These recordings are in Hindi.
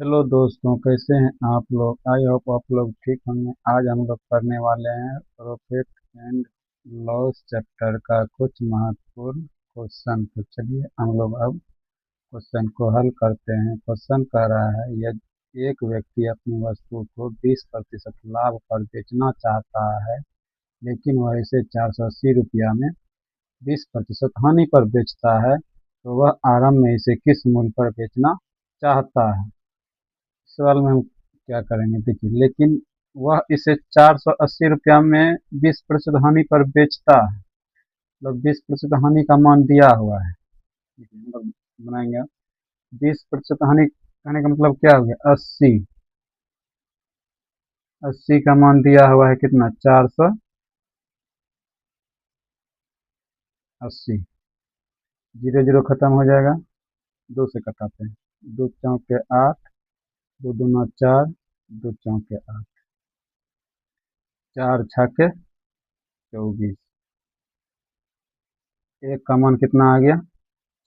हेलो दोस्तों, कैसे हैं आप लोग। आई होप आप लोग ठीक होंगे। आज हम लोग पढ़ने वाले हैं प्रॉफिट एंड लॉस चैप्टर का कुछ महत्वपूर्ण क्वेश्चन। तो चलिए हम लोग अब क्वेश्चन को हल करते हैं। क्वेश्चन कह रहा है यदि एक व्यक्ति अपनी वस्तु को 20% लाभ पर बेचना चाहता है, लेकिन वह इसे 480 रुपया में 20% हानि पर बेचता है, तो वह आरंभ में इसे किस मूल्य पर बेचना चाहता है। सवाल में हम क्या करेंगे, देखिए, लेकिन वह इसे 480 रुपया में 20% हानि पर बेचता है। मतलब 20% हानि का मान दिया हुआ है। देखिए, हम लोग बनाएंगे 20% हानि कहने का मतलब क्या हो गया, 80। 80 का मान दिया हुआ है कितना, 480। जीरो जीरो खत्म हो जाएगा, दो से कटाते हैं। दो चौके 8, दो दूना 4, दो चौके 8, चार छके 24। एक का मान कितना आ गया,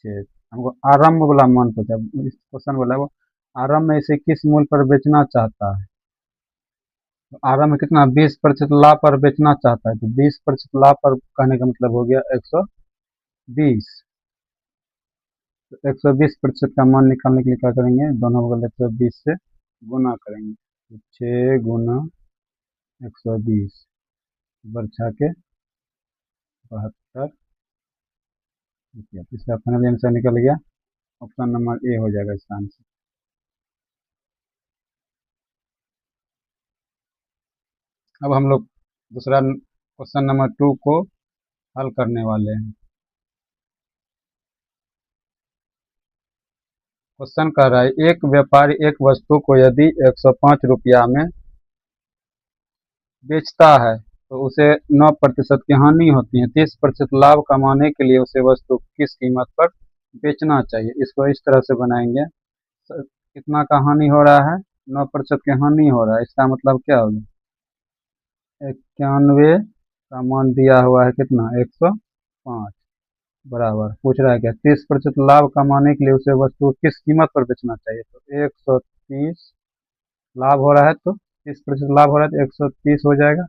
6। हमको आरंभ वाला मान पूछा, इस क्वेश्चन वाला वो आरंभ में इसे किस मूल्य पर बेचना चाहता है। तो आरंभ में कितना, 20% लाभ पर बेचना चाहता है। तो 20% लाभ पर कहने का मतलब हो गया 120। तो 120% का मान निकालने के लिए क्या करेंगे, दोनों बगल 120 से गुना करेंगे। तो 6 गुना 120 बरछा के 72 रुपया। इसका फाइनल आंसर निकल गया, ऑप्शन नंबर ए हो जाएगा इसका आंसर। अब हम लोग दूसरा क्वेश्चन नंबर 2 को हल करने वाले हैं। क्वेश्चन कह रहा है एक व्यापारी एक वस्तु को यदि 105 रुपया में बेचता है, तो उसे 9% की हानि होती है। 30% लाभ कमाने के लिए उसे वस्तु किस कीमत पर बेचना चाहिए। इसको इस तरह से बनाएंगे, कितना का हानि हो रहा है, 9% की हानि हो रहा है। इसका मतलब क्या होगा, 91 का मान दिया हुआ है कितना, 105, बराबर पूछ रहा है क्या, 30% लाभ कमाने के लिए उसे वस्तु किस कीमत पर बेचना चाहिए। तो 130 लाभ हो रहा है, तो 30% लाभ हो रहा है तो 130 हो जाएगा।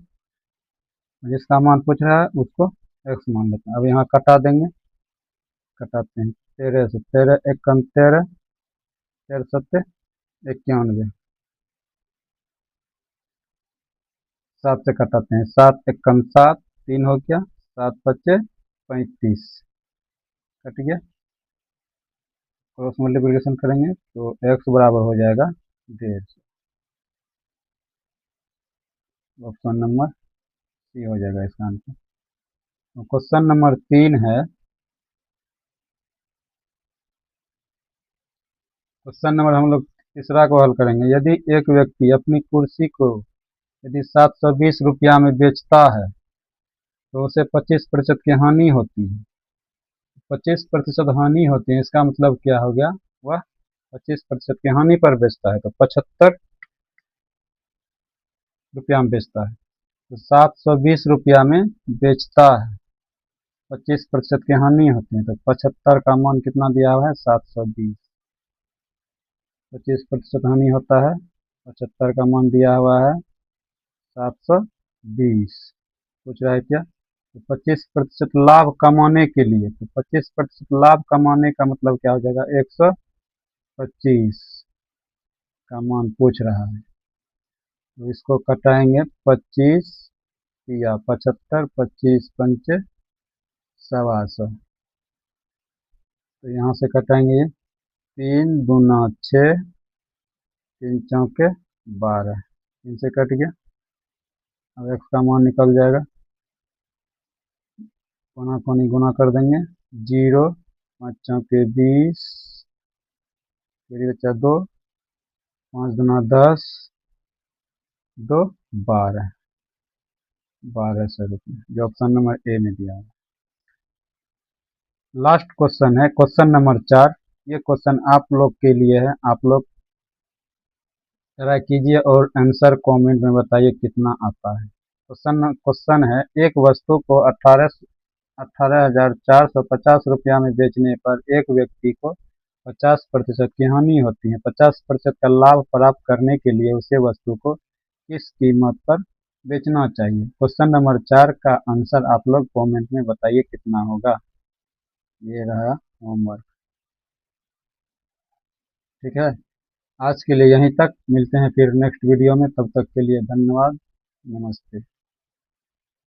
जिसका मान पूछ रहा है उसको एक्स मान लेते हैं। अब यहाँ कटा देंगे, कटाते हैं 13 से, 13 एक कम 13, 13 सत्ते 91, 7 से कटाते हैं, 7 एक कम 7, 3 हो गया, 7 बचे 35, कट गया। क्रॉस मल्टीप्लिकेशन करेंगे तो एक्स बराबर हो जाएगा 150। ऑप्शन नंबर सी हो जाएगा इसका आंसर। तो क्वेश्चन नंबर 3 है। क्वेश्चन नंबर हम लोग तीसरा को हल करेंगे। यदि एक व्यक्ति अपनी कुर्सी को यदि 720 रुपया में बेचता है, तो उसे 25% की हानि होती है। 25% हानि होती है, इसका मतलब क्या हो गया, वह 25% की हानि पर बेचता है, तो 75 रुपया में बेचता है। तो 720 रुपया में बेचता है, 25% की हानि होती है, तो 75 का मान कितना दिया हुआ है, 720। 25% हानि होता है, 75 का मान दिया हुआ है 720। पूछ रहा है क्या, तो 25% लाभ कमाने के लिए, तो 25% लाभ कमाने का मतलब क्या हो जाएगा, 125 का मान पूछ रहा है। तो इसको कटाएंगे, 25 या 75, 25 पंचे 125। तो यहाँ से कटाएंगे ये, 3 दूना 6, 3 चौके 12, इनसे कट गया। अब एक्स का मान निकल जाएगा, कोना कोनी गुना कर देंगे, 0, 5 चौके 20, फिर बचा 2, 5 दूना 10, 2 12, 1200 रुपये, जो ऑप्शन नंबर ए में दिया है। लास्ट क्वेश्चन है, क्वेश्चन नंबर 4। ये क्वेश्चन आप लोग के लिए है, आप लोग ट्राई कीजिए और आंसर कमेंट में बताइए कितना आता है। क्वेश्चन क्वेश्चन है एक वस्तु को 18,450 रुपया में बेचने पर एक व्यक्ति को 50% की हानि होती है। 50% का लाभ प्राप्त करने के लिए उसे वस्तु को किस कीमत पर बेचना चाहिए। क्वेश्चन नंबर 4 का आंसर आप लोग कमेंट में बताइए कितना होगा। ये रहा होमवर्क। ठीक है, आज के लिए यहीं तक, मिलते हैं फिर नेक्स्ट वीडियो में। तब तक के लिए धन्यवाद, नमस्ते।